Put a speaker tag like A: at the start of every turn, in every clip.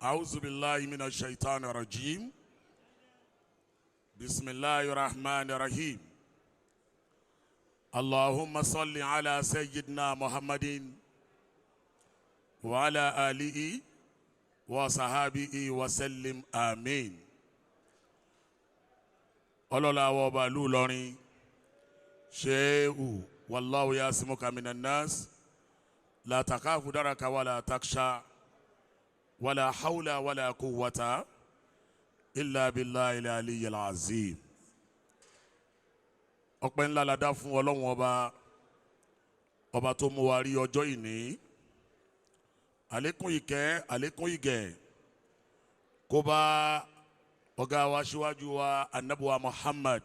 A: أعوذ بالله من الشيطان الرجيم. بسم الله الرحمن الرحيم. اللهم صل على سيدنا محمد وعلى آله وصحابه وسلم آمين. ọlọ́lá wa ọba ìlú Ìlọrin ṣéhù wallahu yasimuka minan nas la takafu daraka wala taksha wala hawla wala quwwata illa billahi al-aliyyil azim. ọpẹ́ ńlá la dá fún Ọlọ́run ọba tó mú wa rí ọjọ́ ìní. àlékún ìkẹ́ àlékún ìgẹ̀ kó bá ọ̀gá wa síwájú wa anabuwa Muhammad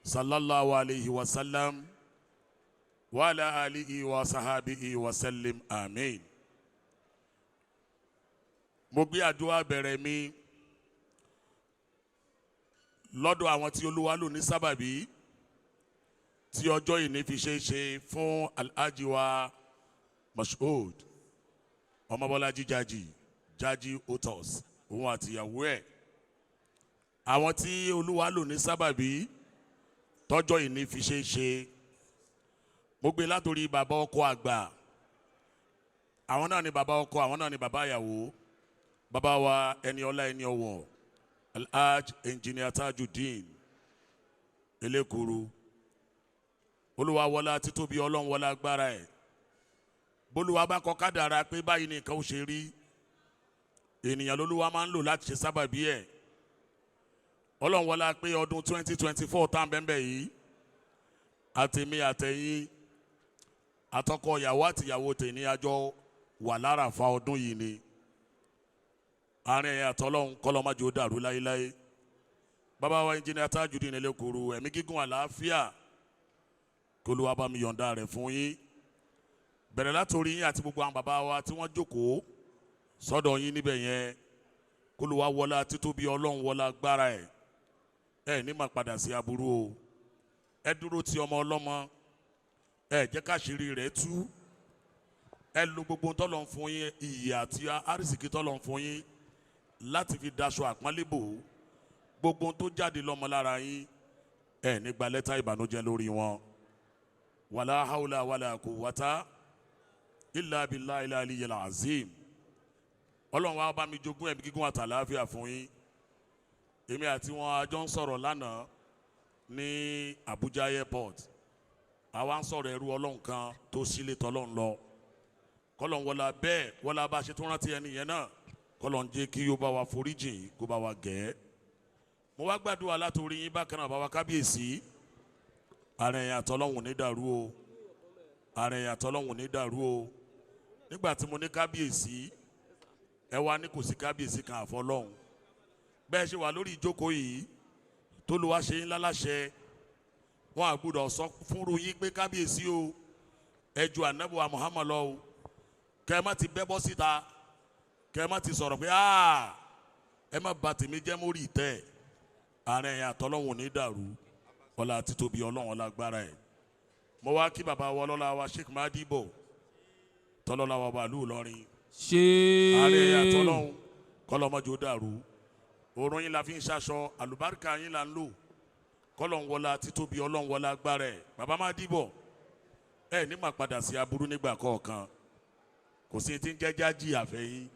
A: sallallahu alayhi wa sallam wa ala alihi wa sahabihi wa sallim amin. mo gbé àdúrà bẹ̀rẹ̀ mi lọ́dọ̀ àwọn tí Olúwa lò ní sábàbí tí ọjọ́ ìní fi ṣe é ṣe fún alhaji wa Mashood Ọmọbọ́lájí Jaji Otos òun àtìyàwó ẹ̀. àwọn tí Olúwa lò ní sábàbí tọ́jọ́ ìní fi ṣe é ṣe, mo gbé látòrí bàbá ọkọ àgbà, àwọn náà ni bàbá ọkọ, àwọn náà ni bàbá ìyàwó, bàbá wa ẹni ọlá ẹni ọwọ̀ Alhaj Engineer Tajudeen Elekuru. Olúwa wọlá títóbi Ọlọ́run wọlá agbára ẹ̀. bólúwa bá kọ kádàrá pé báyìí ni nǹkan ó ṣe rí, ènìyàn lÓlúwa máa ń lò láti ṣe sábàbí ẹ̀. Ọlọ́run wọlá pé ọdún 2024 tá ń bẹ́ẹ̀ yìí, àtèmi àtẹ̀yìn àtọkọ ìyàwó àtìyàwó tèmi àjọ wà lárafa ọdún yìí ni. àárín ẹ̀yà àtọ́lọ́run kọ́lọ́májò ó dàrú láéláé. bàbá wa Engineer Tajudeen Elekuru, ẹ̀mí gígùn àlàáfíà kí Olúwa bá mi yọ̀ǹda rẹ̀ fún yín. bẹ̀rẹ̀ látòrí yín àti gbogbo àwọn bàbá wa tí wọ́n jókòó sọ́dọ̀ yín níbẹ̀ yẹn, kí Olúwa wọlá títóbi Ọlọ́run wọlá agbára ẹ̀. ẹ ní máa padà sí aburú o. ẹ dúró ti ọmọ ọlọ́mọ, ẹ jẹ́ káṣírí rẹ̀ tú. ẹ lo gbogbo tọ́lọ̀ ń fún yín, iyì àti àrísìkí tọ́lọ̀ ń fún yín láti fi daṣọ àpọ́nlé bò. gbogbo tó jáde lọ́mọ lára yín, ẹ ní gba lẹ́tà ìbànújẹ́ lórí wọn. wàlá haúlà wàlá quwwata illa billahi al-aliyyil azim. Ọlọ́run wa bá mi jogún ẹ̀mí gígùn àtàlàáfíà fún yín. èmi àti wọn a jọ ń sọ̀rọ̀ lánàá ní Abuja airport. àwa ń sọ̀rọ̀ ẹrú Ọlọ́run kan tó sílé tọ́lọ́run lọ. kọ́lọ́n wọlá bẹ́ẹ̀ wọlá bá ṣe tó rántí ẹni yẹn náà, kọ́lọ́n jẹ́ kí ó bá wa foríjìn, kó bá wa gẹ̀ẹ́. mo wá gbàdúrà látòrí yín bákan náà bá wa kábíyèsí. ààrẹ yẹn àtọ́lọ́hùn ní dàrú o, ààrẹ yẹn àtọ́lọ́hùn ní dàrú o. nígbà tí mo ní kábíyèsí, ẹ wá ní kò sí kábíyèsí kan àfọlọ́hùn. bẹ́ẹ̀ ṣe wà lórí ìjókòó yìí tó ló wá ṣe yín láláṣẹ, wọn àgbùdọ̀ sọ fúnru yín pé kábíyèsí o, ẹ ju ànábùwà Muhammad lọ o. kẹ́ ẹ má ti bẹ́ bọ́ síta, kẹ́ ẹ má ti sọ̀rọ̀ pé ẹ má bà tèmi jẹ́ mórí ìtẹ́. ààrẹ yẹn àtọ́lọ́hùn ní dàrú ọlá títóbi Ọlọ́run ọlá agbára ẹ̀. mo wá kí bàbá wa ọlọ́lá wa Sheikh Madibo tọ́lọ́lá wa bàálù Ìlọrin. ààrẹ yẹn àtọ́lọ́hùn kọ́lọ́mọ́jọ́ dàrú. òórùn yín la fi ń ṣaṣọ, àlùbáríkà yín là ń lò. kọ́lọ́n wọlá títóbi Ọlọ́run wọlá agbára ẹ̀. bàbá Madibo, ẹ ní máa padà sí aburú nígbà kọ̀ọ̀kan. kò sí ti ń jẹ́ jájì àfẹ́yìn.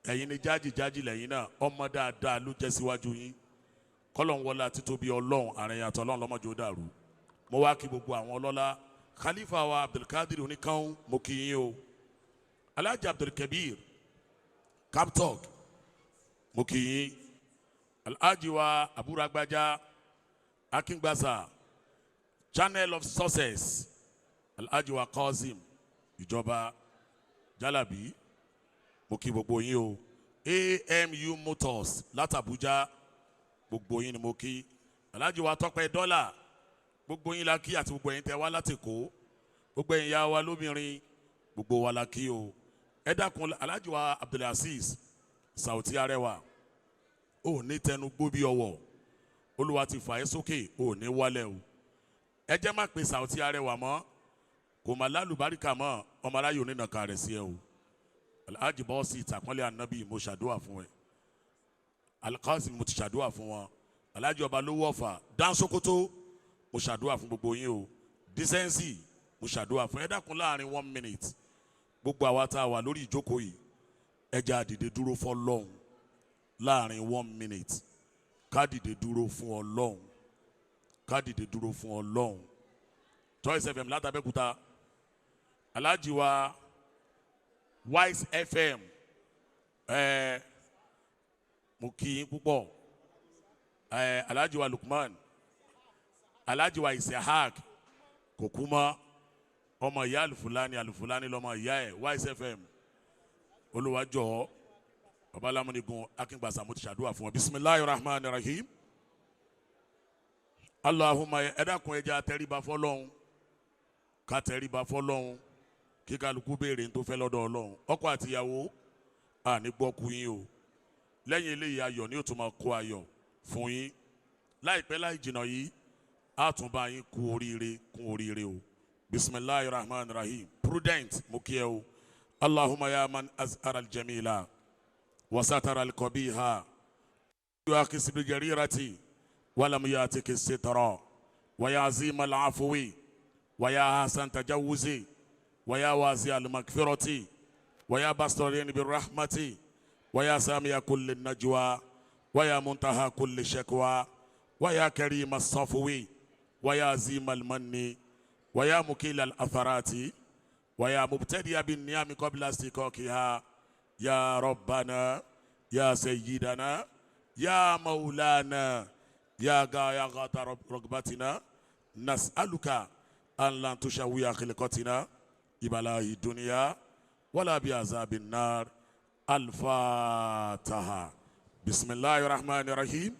A: ẹ̀yin ni jájì lẹ́yìn náà, ọmọ dáadáa ló jẹ́ síwájú yín. kọ́lọ́n wọlá títóbi Ọlọ́run, ààrẹ yẹn àtọ́lọ́run lọ́mọjọ́ dàrú. mo wá kí gbogbo àwọn ọlọ́lá. Khalifa wa Abdulkadir Oníkan, mo kí yín o. Alhaji Abdulkabir Kaptok, mo kí yín. Alhaji wa Aburagbaja Akingbasa Channel of Success, Alhaji wa Qasim ìjọba Jalabi, mo kí gbogbo yín o. AMU Motors látàbújá, gbogbo yín ni mo kí. Alhaji wa Tọ́pẹ́ Dọ́là, gbogbo yín la kí, àti gbogbo yín tẹ́ wá láti Èkó, gbogbo yín ya wa lóbìnrin, gbogbo wa la kí o. ẹ dákun Alhaji wa Abdulaziz Sauti Arẹwà, ò ní tẹnu gbó bí ọwọ́. Olúwa ti fà ẹ́ sókè, ò ní wálẹ̀ o. ẹ jẹ́ má pe Sauti Arẹwà mọ́, kò má lálùbáríkà mọ́, ọmọ aráyò nínú kan rẹ̀ sí ẹ o. alhaji bọ́ọ̀sì ìtàkùnlé anabi mo ṣàdúrà fún ẹ alikasim mo ti ṣàdúrà fún wọn alhaji ọba lówó ọ̀fà Dan Sokoto mo ṣàdúrà fún gbogbo yín o decency mo ṣàdúrà fún ẹ dákun láàrin 1 minute gbogbo àwa tá a wà lórí ìjókòó yìí ẹ jẹ́ á dìde dúró fún Ọlọ́run láàrin 1 minute ká dìde dúró fún Ọlọ́run ká dìde dúró fún Ọlọ́run Choice FM látàbẹ́kúta alhaji wa Wise FM mo kí yín púpọ̀ alhaji wa Lukman alhaji wa Isahak Kokuma ọmọ ìyá alufulani lọmọ ìyá ẹ Wise FM olùwàjọ babalámúnigun akíngbàsá mo ti ṣàdúrà fún wọn bisimilahi rahman rahim Allahumma ẹ dákun ẹ jẹ́ á tẹríba fọ́lọ́run ká tẹríba fọ́lọ́run kí kálukú béèrè tó fẹ́ lọ́dọ̀ Ọlọ́run ọkọ àtìyàwó àní gbọ́kú yín o lẹ́yìn eléyìí ayọ̀ ni ó tún máa kó ayọ̀ fún yín láìpẹ́ láì jìnnà yìí á tún bá yín kú oríire o bisimilahi rahman rahim prudent mo kí ẹ o Allahumma ya man azhara al-jamila wa satara al-qabiha yuaqis bil jarirati wa lam yatik sitra wa ya azim al-afwi wa ya hasan tajawuzi ويا واسع المغفرة ويا بصرين بالرحمة ويا سامي كل النجوى ويا منتهى كل شكوى ويا كريم الصفو ويا زيم المن ويا مكيل الأثرات ويا مبتدئ بالنعم قبل استقاقها يا ربنا يا سيدنا يا مولانا يا غاية رغبتنا نسألك أن لا تشوي خلقتنا ببلاء الدنيا ولا بعذاب النار الفاتحة بسم الله الرحمن الرحيم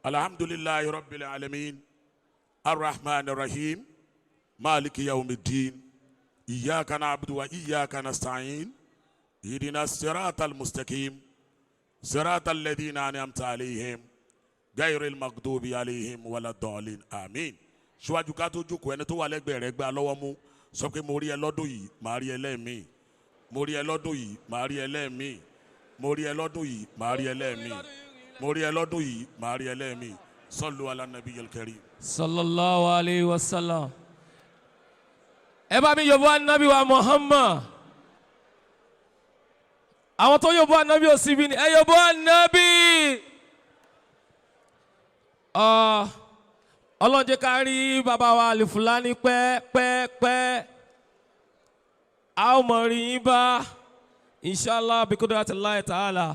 A: الحمد لله رب العالمين الرحمن الرحيم مالك يوم الدين إياك نعبد وإياك نستعين اهدنا الصراط المستقيم صراط الذين أنعمت عليهم غير المغضوب عليهم ولا الضالين آمين ṣíwájú ká tó jókòó ẹni tó wà lẹ́gbẹ̀ẹ́ rẹ̀ gbà lọ́wọ́ mú sọ pé mo rí ẹ lọ́dún yìí màá rí ẹ lẹ́ẹ̀mí mo rí ẹ lọ́dún yìí màá rí ẹ lẹ́ẹ̀mí mo rí ẹ lọ́dún yìí màá rí ẹ lẹ́ẹ̀mí mo rí ẹ lọ́dún yìí màá rí ẹ lẹ́ẹ̀mí sallu ala nabiyil karim.
B: sallallahu alayhi wa sallam. ẹ bá mi yọ̀bọ̀ anabi wa Muhammad. àwọn tó yọ̀bọ̀ anabi ò síbi ni ẹ yọ̀bọ̀ anabi. Ọlọ́run jẹ́ ká rí bàbá wa Alifulani pẹ́. a ó mọ̀ rí yín bá inshallah bi kudratillahi ta'ala.